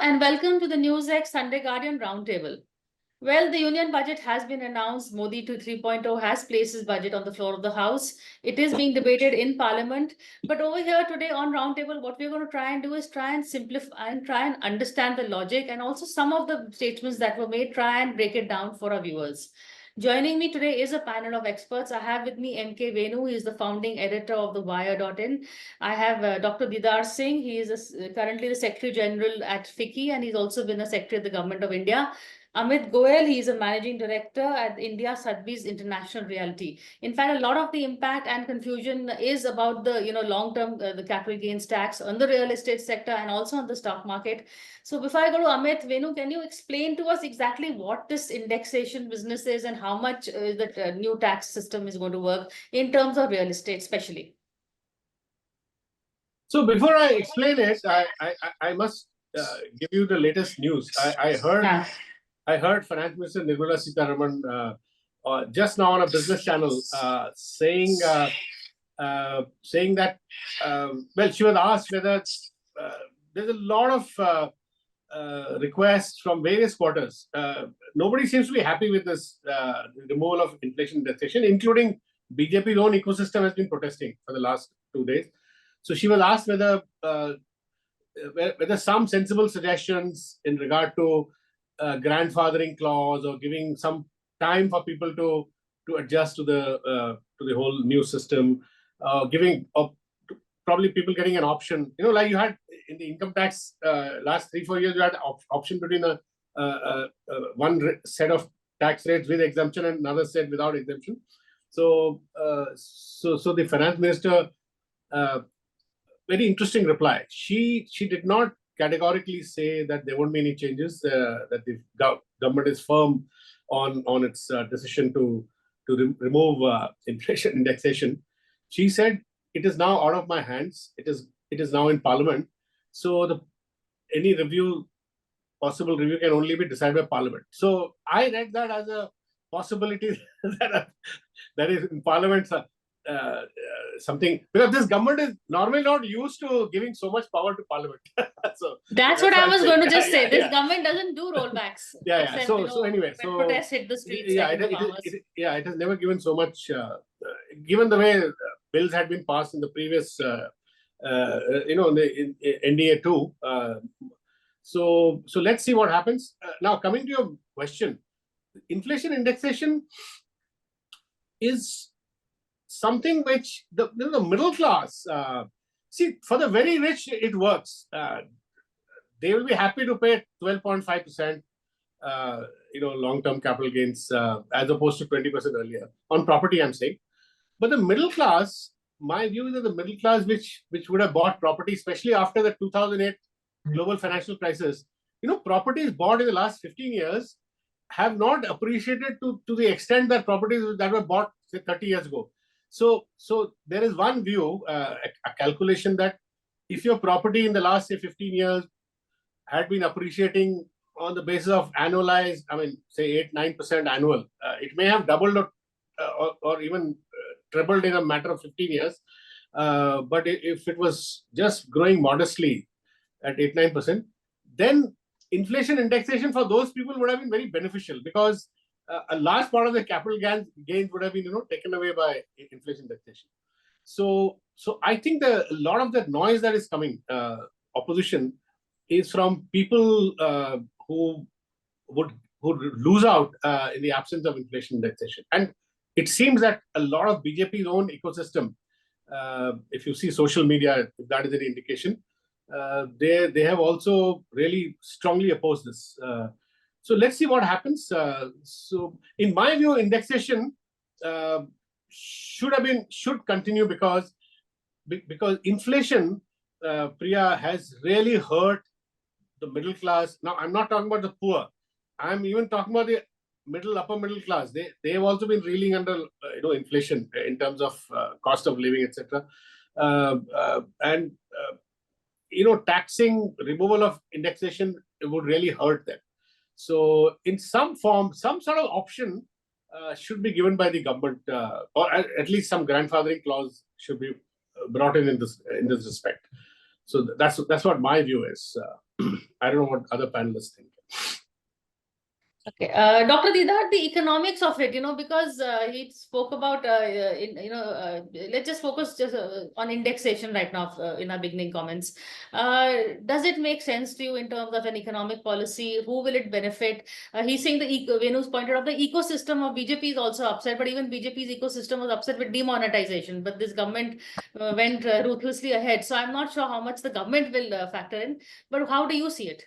and welcome to the NewsX Sunday Guardian Roundtable. Well, the union budget has been announced. Modi 3.0 has placed his budget on the floor of the House. It is being debated in Parliament. But over here today on Roundtable, what we're going to try and do is try and simplify and try and understand the logic and also some of the statements that were made, try and break it down for our viewers. Joining me today is a panel of experts. I have with me M.K. Venu. He is the founding editor of the Wire.in. I have Dr. Didar Singh. He is currently the Secretary General at FICCI, and he's also been a Secretary of the Government of India. Amit Goel, he is a managing director at India Sotheby's International Realty. In fact, a lot of the impact and confusion is about the long-term the capital gains tax on the real estate sector and also on the stock market. So before I go to Amit, Venu, can you explain to us exactly what this indexation business is and how much the new tax system is going to work in terms of real estate, especially? So before I explain it, I must give you the latest news. I heard Finance Minister Nirmala Sitharaman just now on a business channel saying that well, she was asked whether there's a lot of requests from various quarters. Nobody seems to be happy with this removal of inflation indexation, including BJP's own ecosystem has been protesting for the last 2 days. So she was asked whether some sensible suggestions in regard to grandfathering clause or giving some time for people to adjust to the whole new system, giving probably people getting an option. Like you had in the income tax last 3-4 years, you had option between one set of tax rates with exemption and another set without exemption. So the finance minister, very interesting reply. She did not categorically say that there won't be any changes, that the government is firm on its decision to remove inflation indexation. She said, it is now out of my hands. It is now in Parliament. So any possible review can only be decided by Parliament. So I read that as a possibility that is in Parliament something, because this government is normally not used to giving so much power to Parliament. So that's what I was going to just say. This government doesn't do rollbacks. Except, so anyway, when protests hit the streets. It has never given so much. Given the way bills had been passed in the previous, in NDA 2. So let's see what happens. Now, coming to your question, inflation indexation is something which the middle class, see, for the very rich, it works. They will be happy to pay 12.5%, long-term capital gains, as opposed to 20% earlier on property, I'm saying. But the middle class, my view is that the middle class, which would have bought property, especially after the 2008 global financial crisis, properties bought in the last 15 years have not appreciated to the extent that properties that were bought, say, 30 years ago. So there is one view, a calculation that if your property in the last, say, 15 years had been appreciating on the basis of annualized, say 8-9% annual, it may have doubled or even trebled in a matter of 15 years. But if it was just growing modestly at 8-9%, then inflation indexation for those people would have been very beneficial, because a large part of the capital gains would have been taken away by inflation indexation. So I think a lot of that noise that is coming, opposition, is from people who would lose out in the absence of inflation indexation. And it seems that a lot of BJP's own ecosystem, if you see social media, if that is any indication, they have also really strongly opposed this. So let's see what happens. So in my view, indexation should continue because inflation, Priya, has really hurt the middle class. Now, I'm not talking about the poor. I'm even talking about the upper middle class. They have also been reeling under inflation in terms of cost of living, etc. And taxing, removal of indexation, it would really hurt them. So in some form, some sort of option should be given by the government, or at least some grandfathering clause should be brought in this respect. So that's what my view is. I don't know what other panelists think. Okay, Dr. Didar, the economics of it, because he spoke about, let's just focus just on indexation right now in our beginning comments. Does it make sense to you in terms of an economic policy? Who will it benefit? He's saying Venu's pointed out the ecosystem of BJP is also upset, but even BJP's ecosystem was upset with demonetization. But this government went ruthlessly ahead. So I'm not sure how much the government will factor in, but how do you see it?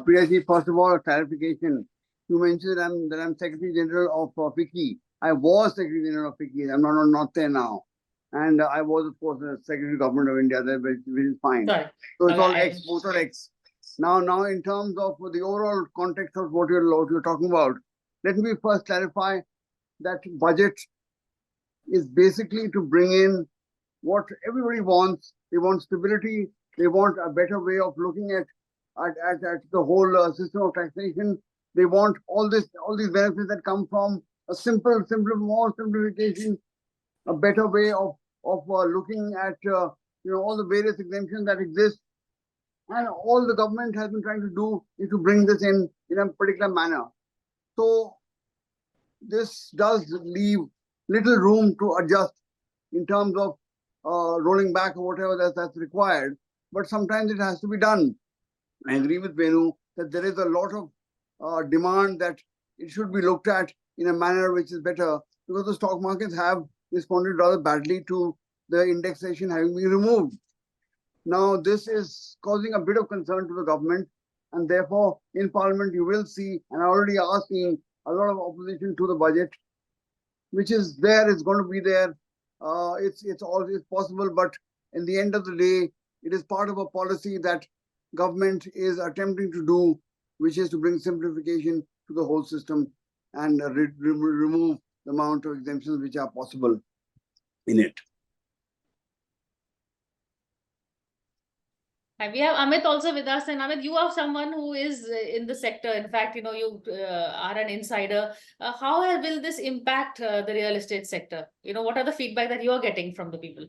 Priya ji, first of all, a clarification. You mentioned that I'm Secretary General of FICCI. I was Secretary General of FICCI. I'm not there now. And I was, of course, the Secretary of Government of India, there, which is fine. Sorry. So it's all X, both are X. Now, in terms of the overall context of what you're talking about, let me first clarify that budget is basically to bring in what everybody wants. They want stability. They want a better way of looking at the whole system of taxation. They want all these benefits that come from a more simplification, a better way of looking at all the various exemptions that exist, and all the government has been trying to do is to bring this in a particular manner. So this does leave little room to adjust in terms of rolling back or whatever that's required. But sometimes it has to be done. I agree with Venu that there is a lot of demand that it should be looked at in a manner which is better, because the stock markets have responded rather badly to the indexation having been removed. Now, this is causing a bit of concern to the government, and therefore in Parliament you will see, and already are seeing, a lot of opposition to the budget, which is there, it's going to be there. It's possible, but in the end of the day, it is part of a policy that government is attempting to do, which is to bring simplification to the whole system and remove the amount of exemptions which are possible in it. And we have Amit also with us. And Amit, you are someone who is in the sector. In fact, you are an insider. How will this impact the real estate sector? What are the feedback that you are getting from the people,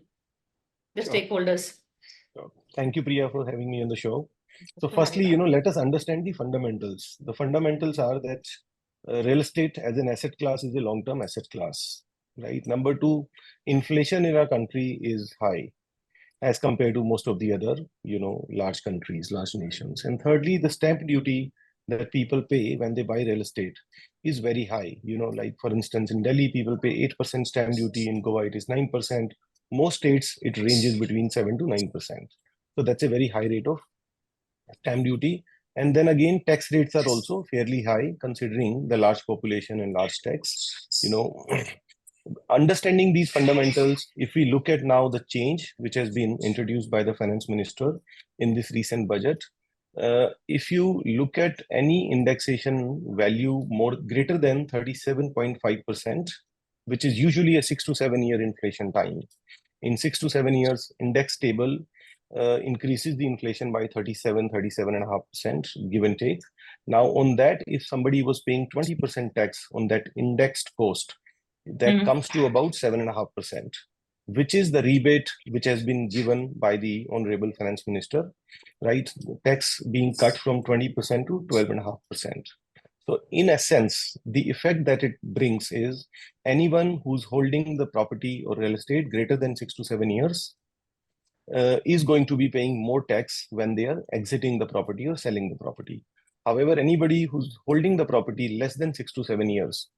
the stakeholders? Sure. Thank you, Priya, for having me on the show. So firstly, let us understand the fundamentals. The fundamentals are that real estate as an asset class is a long-term asset class, right? Number two, inflation in our country is high as compared to most of the other, large countries, large nations. And thirdly, the stamp duty that people pay when they buy real estate is very high. Like for instance, in Delhi, people pay 8% stamp duty. In Goa, it is 9%. Most states, it ranges between 7 to 9%. So that's a very high rate of stamp duty. And then again, tax rates are also fairly high considering the large population and large tax. Understanding these fundamentals, if we look at now the change which has been introduced by the finance minister in this recent budget, if you look at any indexation value greater than 37.5%, which is usually a 6 to 7 year inflation time. In 6 to 7 years, index table increases the inflation by 37.5%, give and take. Now on that, if somebody was paying 20% tax on that indexed cost, that comes to about 7.5%, which is the rebate which has been given by the Honorable Finance Minister, right? Tax being cut from 20% to 12.5%. So in essence, the effect that it brings is anyone who's holding the property or real estate greater than 6 to 7 years is going to be paying more tax when they are exiting the property or selling the property. However, anybody who's holding the property less than 6 to 7 years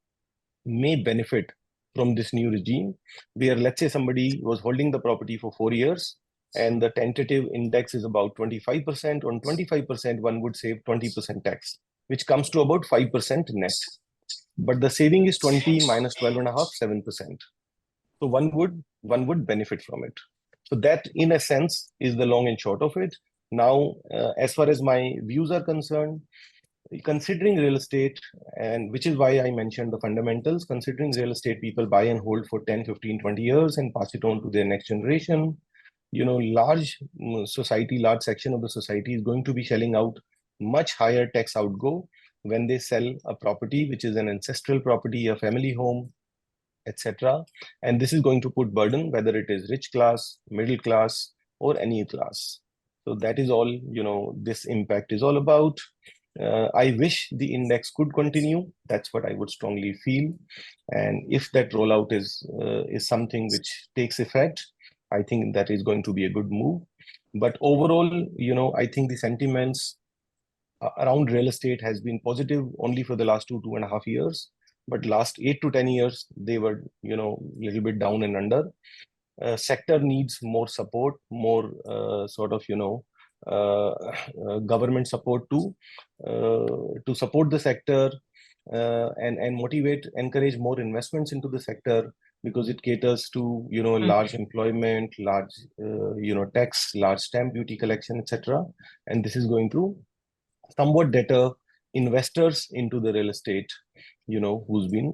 may benefit from this new regime, where let's say somebody was holding the property for 4 years and the tentative index is about 25%. On 25%, one would save 20% tax, which comes to about 5% net. But the saving is 20 minus 12.5, 7%. So one would benefit from it. So that, in a sense, is the long and short of it. Now, as far as my views are concerned, considering real estate, and which is why I mentioned the fundamentals, considering real estate, people buy and hold for 10, 15, 20 years and pass it on to their next generation. Large section of the society is going to be shelling out much higher tax outgo when they sell a property, which is an ancestral property, a family home, etc. And this is going to put burden, whether it is rich class, middle class, or any class. So that is all, this impact is all about. I wish the index could continue. That's what I would strongly feel. And if that rollout is something which takes effect, I think that is going to be a good move. But overall, I think the sentiments around real estate has been positive only for the last 2.5 years. But last 8 to 10 years, they were, a little bit down and under. Sector needs more support, more government support to support the sector and motivate, encourage more investments into the sector, because it caters to large employment, large tax, large stamp duty collection, etc. And this is going to somewhat deter investors into the real estate, who's been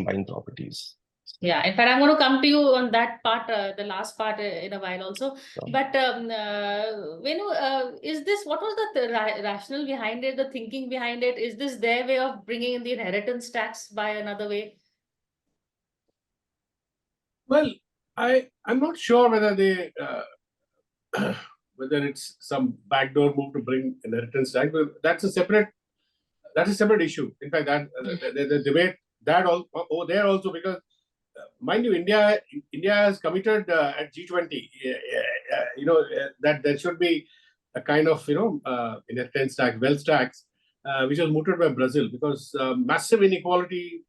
buying properties. Yeah, in fact, I'm going to come to you on that part, the last part in a while also. So, But Venu, is this, what was the rationale behind it, the thinking behind it? Is this their way of bringing in the inheritance tax by another way? Well, I'm not sure whether they whether it's some backdoor move to bring inheritance tax, but that's a separate issue. In fact, that the debate that all there also, because mind you, India has committed at G20, that there should be a kind of inheritance tax, wealth tax, which was mooted by Brazil, because massive inequality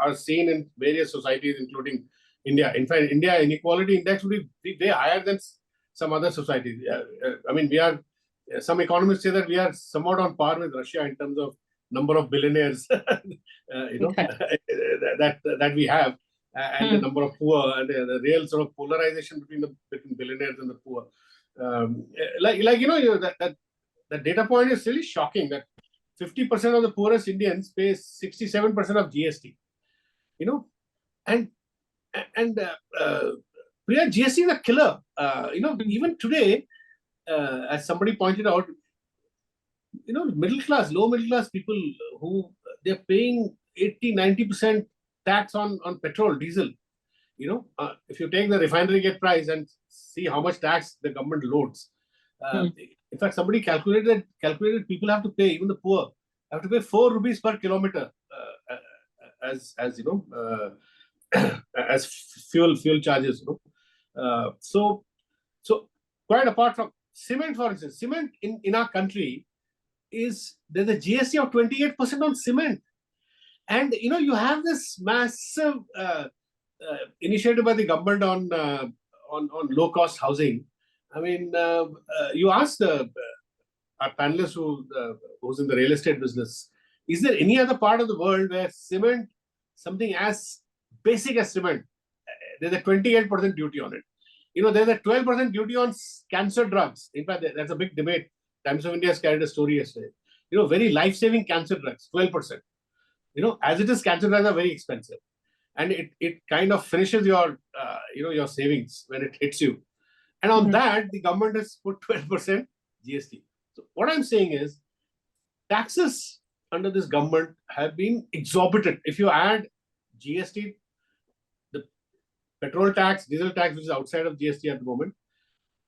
are seen in various societies, including India. In fact, India inequality index would be way higher than some other societies. I mean, some economists say that we are somewhat on par with Russia in terms of number of billionaires, that we have, and the number of poor, and the real sort of polarization between billionaires and the poor. That data point is really shocking. That 50% of the poorest Indians pay 67% of GST. And Priya, GST is a killer. Even today, as somebody pointed out, middle class, low middle class people who they're paying 80-90% tax on petrol, diesel. If you take the refinery gate price and see how much tax the government loads. In fact, somebody calculated people have to pay, even the poor, have to pay 4 rupees per kilometer as as fuel charges. So quite apart from cement, for instance, cement in our country there's a GST of 28% on cement. And you have this massive initiative by the government on low cost housing. I mean, you asked our panelist who's in the real estate business, is there any other part of the world where cement, something as basic as cement, there's a 28% duty on it? There's a 12% duty on cancer drugs. In fact, that's a big debate. Times of India has carried a story yesterday. Very life-saving cancer drugs, 12%. As it is, cancer drugs are very expensive, and it kind of finishes your your savings when it hits you. And on that, the government has put 12% GST. So what I'm saying is, taxes under this government have been exorbitant. If you add GST, the petrol tax, diesel tax, which is outside of GST at the moment,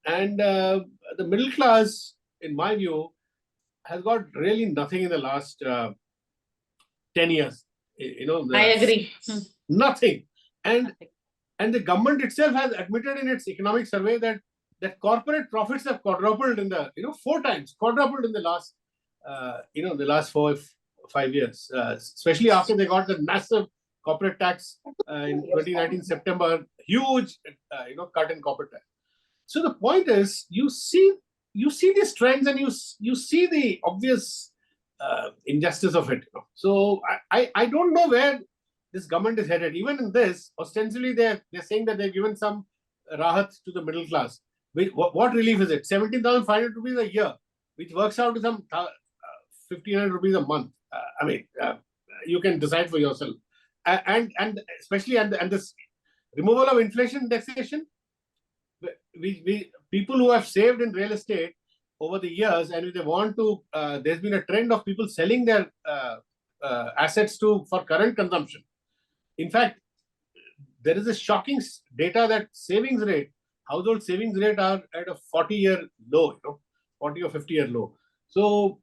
and the middle class, in my view, has got really nothing in the last 10 years. I agree. Nothing. And the government itself has admitted in its economic survey that corporate profits have quadrupled in the 4 times, quadrupled in the last the last 4 or 5 years, especially after they got the massive corporate tax in 2019 September, huge cut in corporate tax. So the point is, you see these trends, and you see the obvious injustice of it. So I don't know where this government is headed. Even in this, ostensibly they're saying that they've given some rahat to the middle class. What relief is it? 17,500 rupees a year, which works out to some 1,500 rupees a month. You can decide for yourself. And especially and this removal of inflation indexation, we people who have saved in real estate over the years, and if they want to, there's been a trend of people selling their assets for current consumption. In fact, there is a shocking data that savings rate household savings rate are at a 40-year low, 40 or 50-year low. So,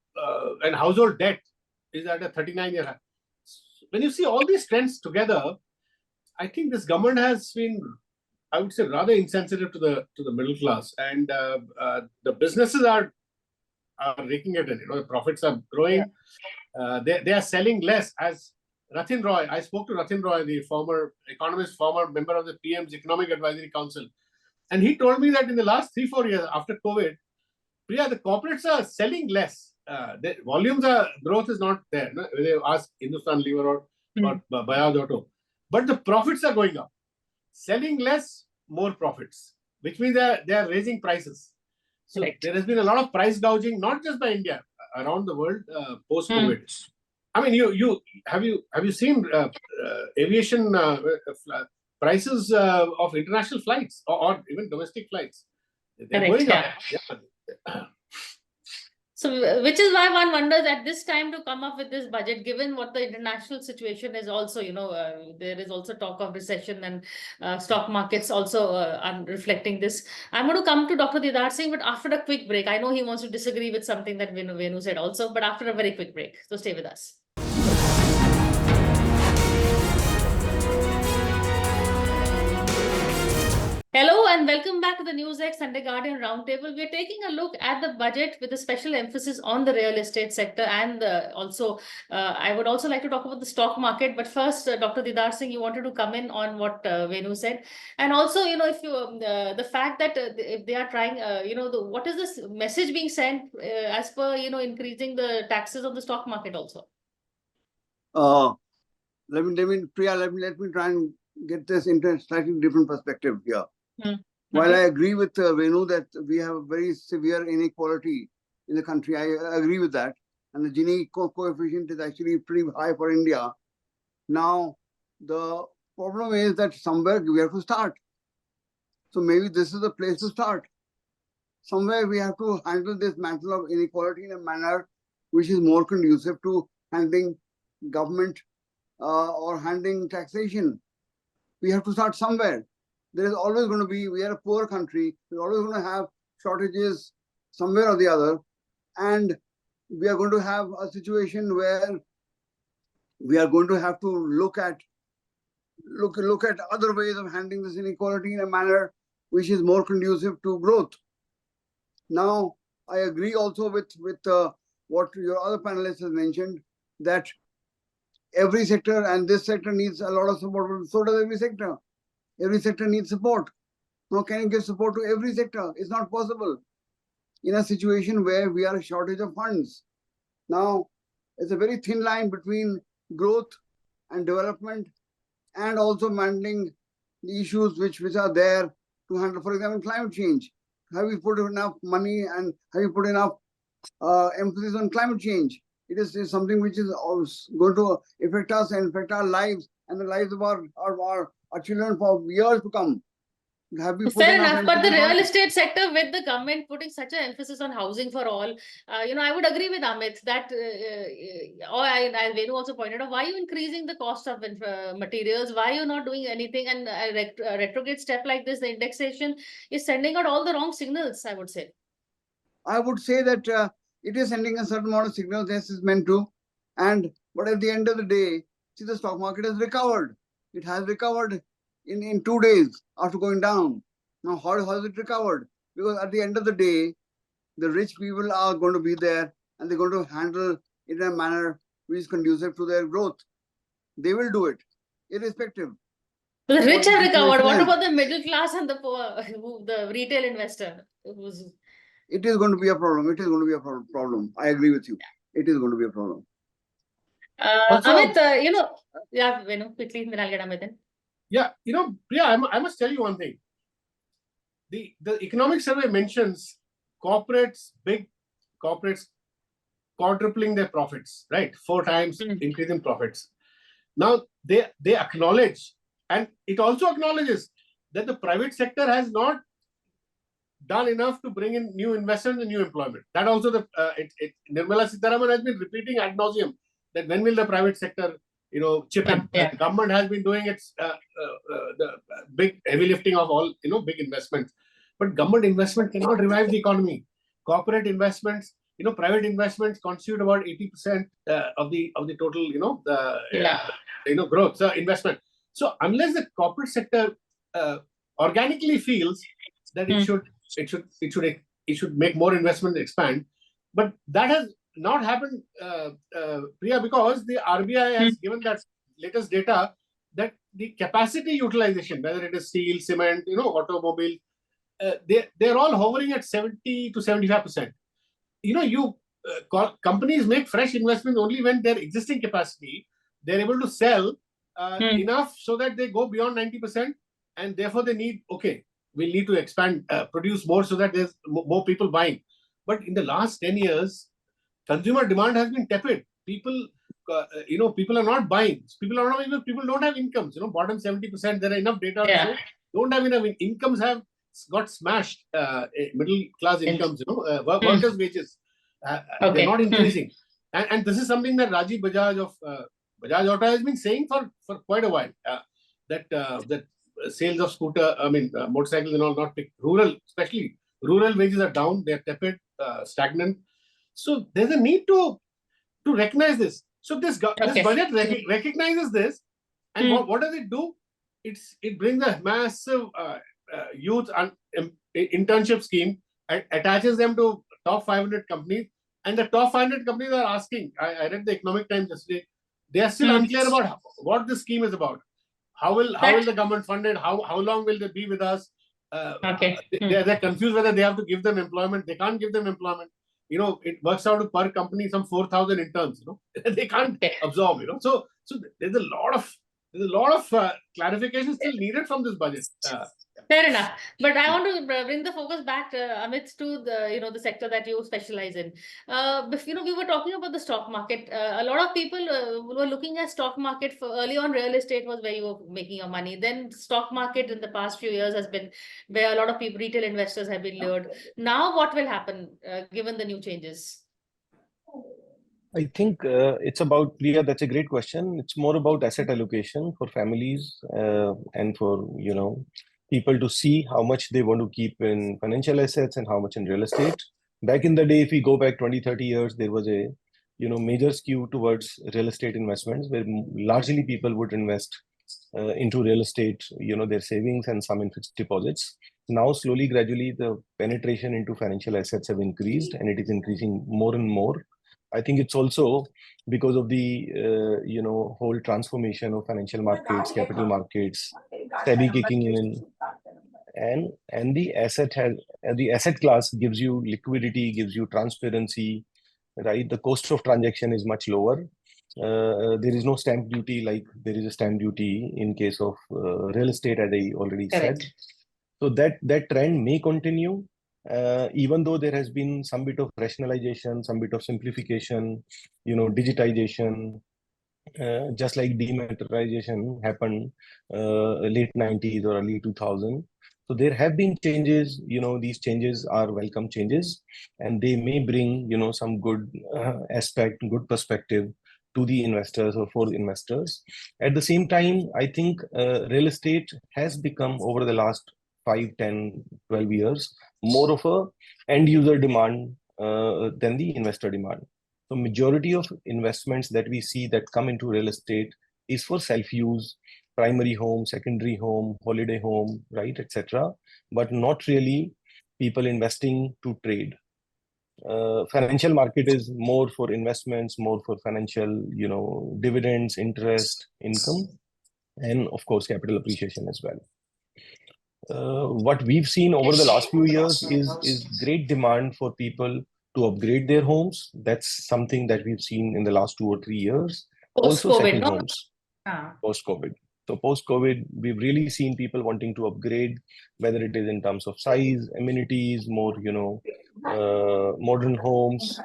and household debt is at a 39-year high. When you see all these trends together, I think this government has been, I would say, rather insensitive to the middle class, and the businesses are raking it in. The profits are growing. They are selling less. As Ratin Roy, I spoke to Ratin Roy, the former economist, former member of the PM's Economic Advisory Council, and he told me that in the last 3-4 years after COVID, Priya, the corporates are selling less. The volumes growth is not there. When they ask Hindustan Lever or Bajaj Auto, but the profits are going up. Selling less, more profits, which means they are raising prices. So there has been a lot of price gouging, not just by India, around the world post COVID. I mean, have you seen aviation prices of international flights or even domestic flights? They're going up. Yeah. So, which is why one wonders at this time to come up with this budget, given what the international situation is also, there is also talk of recession and stock markets also are reflecting this. I'm going to come to Dr. Didar Singh, but after a quick break. I know he wants to disagree with something that Venu said also, but after a very quick break. So stay with us. Hello and welcome back to the NewsX Sunday Guardian Roundtable. We're taking a look at the budget with a special emphasis on the real estate sector, and also I would also like to talk about the stock market. But first, Dr. Didar Singh, you wanted to come in on what Venu said, and also if you the fact that if they are trying, what is this message being sent as per increasing the taxes on the stock market also? Let me Priya, let me try and get this into a slightly different perspective here. While I agree with Venu that we have a very severe inequality in the country, I agree with that. And the Gini coefficient is actually pretty high for India. Now, the problem is that somewhere we have to start. So maybe this is the place to start. Somewhere we have to handle this mantle of inequality in a manner which is more conducive to handling government or handling taxation. We have to start somewhere. There is always going to be, we are a poor country, we're always going to have shortages somewhere or the other. And we are going to have a situation where we are going to have to look at other ways of handling this inequality in a manner which is more conducive to growth. Now, I agree also with what your other panelists have mentioned, that every sector and this sector needs a lot of support. So does every sector. Every sector needs support. Now, can you give support to every sector? It's not possible in a situation where we are a shortage of funds. Now, it's a very thin line between growth and development and also handling the issues which are there to handle, for example, climate change. Have we put enough money and have you put enough emphasis on climate change? It is something which is going to affect us and affect our lives and the lives of our children for years to come. Have we Fair enough, but the real estate sector, with the government putting such an emphasis on housing for all, I would agree with Amit that, as Venu also pointed out, why are you increasing the cost of materials? Why are you not doing anything? And a retrograde step like this, the indexation, is sending out all the wrong signals, I would say. I would say that it is sending a certain amount of signals, as it's meant to. But at the end of the day, see, the stock market has recovered. It has recovered in 2 days after going down. Now, how has it recovered? Because at the end of the day, the rich people are going to be there and they're going to handle it in a manner which is conducive to their growth. They will do it, irrespective. The rich have recovered. What about the middle class and the poor, the retail investor? It is going to be a problem. It is going to be a problem. I agree with you. It is going to be a problem. Amit, yeah, Venu, quickly, then I'll get Amit in. Yeah, Priya, I must tell you one thing. The economic survey mentions big corporates quadrupling their profits, right? 4 times increase in profits. Now, they acknowledge, and it also acknowledges that the private sector has not done enough to bring in new investment and new employment. That also, Nirmala Sitharaman has been repeating ad nauseum that when will the private sector chip in. Yeah. The government has been doing its the big heavy lifting of all big investments. but government investment cannot revive the economy. Corporate investments, private investments constitute about 80% of the total, growth investment. So unless the corporate sector organically feels that it should make more investment and expand, but that has not happened, Priya, because the RBI has given that latest data that the capacity utilization, whether it is steel, cement, automobile, they're all hovering at 70 to 75%. Companies make fresh investments only when their existing capacity, they're able to sell enough so that they go beyond 90%, and therefore we'll need to expand, produce more so that there's more people buying. But in the last 10 years, consumer demand has been tepid. People are not buying. People don't have incomes. Bottom 70%, there are enough data to show, don't have enough incomes, have got smashed. Middle class incomes, workers' wages, they're not increasing. And this is something that Rajiv Bajaj of Bajaj Auto has been saying for quite a while. That sales of motorcycles and all not picked. Especially rural wages are down. They're tepid, stagnant. So there's a need to recognize this. So this budget recognizes this, and what does it do? It brings a massive youth internship scheme, attaches them to top 500 companies, and the top 500 companies are asking. I read the Economic Times yesterday. They are still unclear about what this scheme is about. How will the government fund it? How long will they be with us? They're confused whether they have to give them employment. They can't give them employment. It works out to per company some 4,000 interns. They can't absorb. So there's a lot of clarification still needed from this budget. Fair enough. But I want to bring the focus back, Amit, to the sector that you specialize in. We were talking about the stock market. A lot of people were looking at stock market for early on. Real estate was where you were making your money. Then stock market in the past few years has been where a lot of people, retail investors, have been lured. Now, what will happen given the new changes? I think it's about, Priya, that's a great question. It's more about asset allocation for families and for, people to see how much they want to keep in financial assets and how much in real estate. Back in the day, if we go back 20, 30 years, there was a, major skew towards real estate investments where largely people would invest into real estate, their savings and some in fixed deposits. Now, slowly, gradually, the penetration into financial assets have increased, and it is increasing more and more. I think it's also because of the whole transformation of financial markets, capital markets, SEBI kicking in, and the asset class gives you liquidity, gives you transparency, right? The cost of transaction is much lower. There is no stamp duty like there is a stamp duty in case of real estate, as I already said. So that trend may continue. Even though there has been some bit of rationalization, some bit of simplification, digitization, just like dematerialization happened late 90s or early 2000. So there have been changes. These changes are welcome changes, and they may bring some good aspect, good perspective to the investors or for the investors. At the same time, I think real estate has become, over the last 5, 10, 12 years, more of a end user demand than the investor demand. So majority of investments that we see that come into real estate is for self-use, primary home, secondary home, holiday home, right, etc. But not really people investing to trade. Financial market is more for investments, more for financial, dividends, interest, income, and of course, capital appreciation as well. What we've seen over the last few years is great demand for people to upgrade their homes. That's something that we've seen in the last 2 or 3 years. Also, second homes, post-COVID. So post-COVID, we've really seen people wanting to upgrade, whether it is in terms of size, amenities, more, modern homes,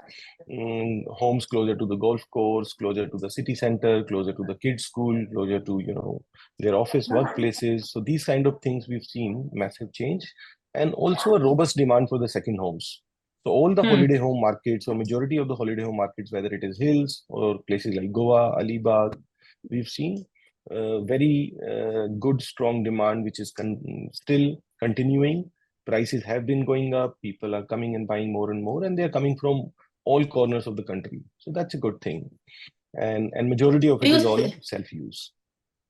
homes closer to the golf course, closer to the city center, closer to the kids' school, closer to, their office workplaces. So these kind of things we've seen massive change, and also a robust demand for the second homes. So all the holiday home markets, or majority of the holiday home markets, whether it is hills or places like Goa, Alibag, we've seen very good, strong demand, which is still continuing. prices have been going up, people are coming and buying more and more, and they're coming from all corners of the country. So that's a good thing. And majority of it is all self-use.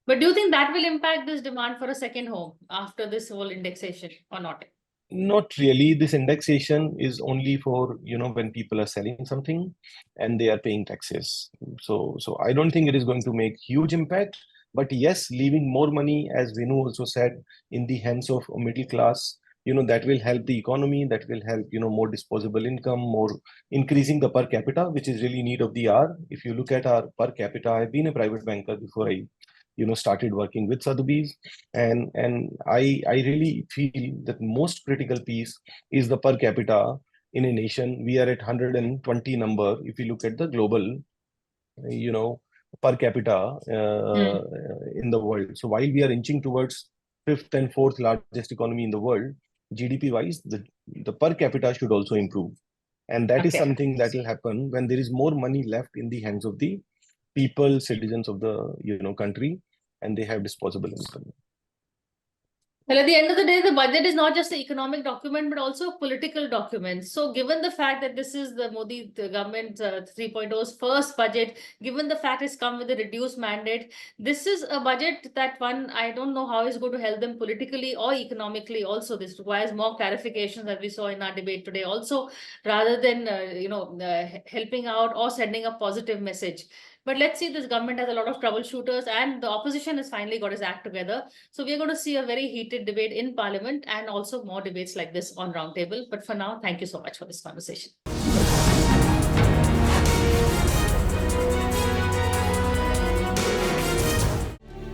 But do you think that will impact this demand for a second home after this whole indexation or not? Not really. This indexation is only for, when people are selling something and they are paying taxes. So I don't think it is going to make huge impact. But yes, leaving more money, as Venu also said, in the hands of a middle class, that will help the economy, that will help, more disposable income, more increasing the per capita, which is really need of the hour. If you look at our per capita, I've been a private banker before I started working with Sotheby's, and I really feel that most critical piece is the per capita in a nation. We are at 120 number if you look at the global per capita in the world. So while we are inching towards 5th and 4th largest economy in the world, GDP wise, the per capita should also improve, and that is something that will happen when there is more money left in the hands of the people, citizens of the country, and they have disposable income. Well, at the end of the day, the budget is not just an economic document, but also a political document. So given the fact that this is the Modi government 3.0's first budget, given the fact it's come with a reduced mandate, this is a budget that I don't know how it's going to help them politically or economically. Also, this requires more clarifications that we saw in our debate today also, rather than, helping out or sending a positive message. But let's see, this government has a lot of troubleshooters and the opposition has finally got its act together. So we're going to see a very heated debate in Parliament and also more debates like this on Roundtable. But for now, thank you so much for this conversation.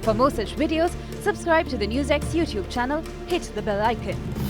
For more such videos, subscribe to the NewsX YouTube channel, hit the bell icon.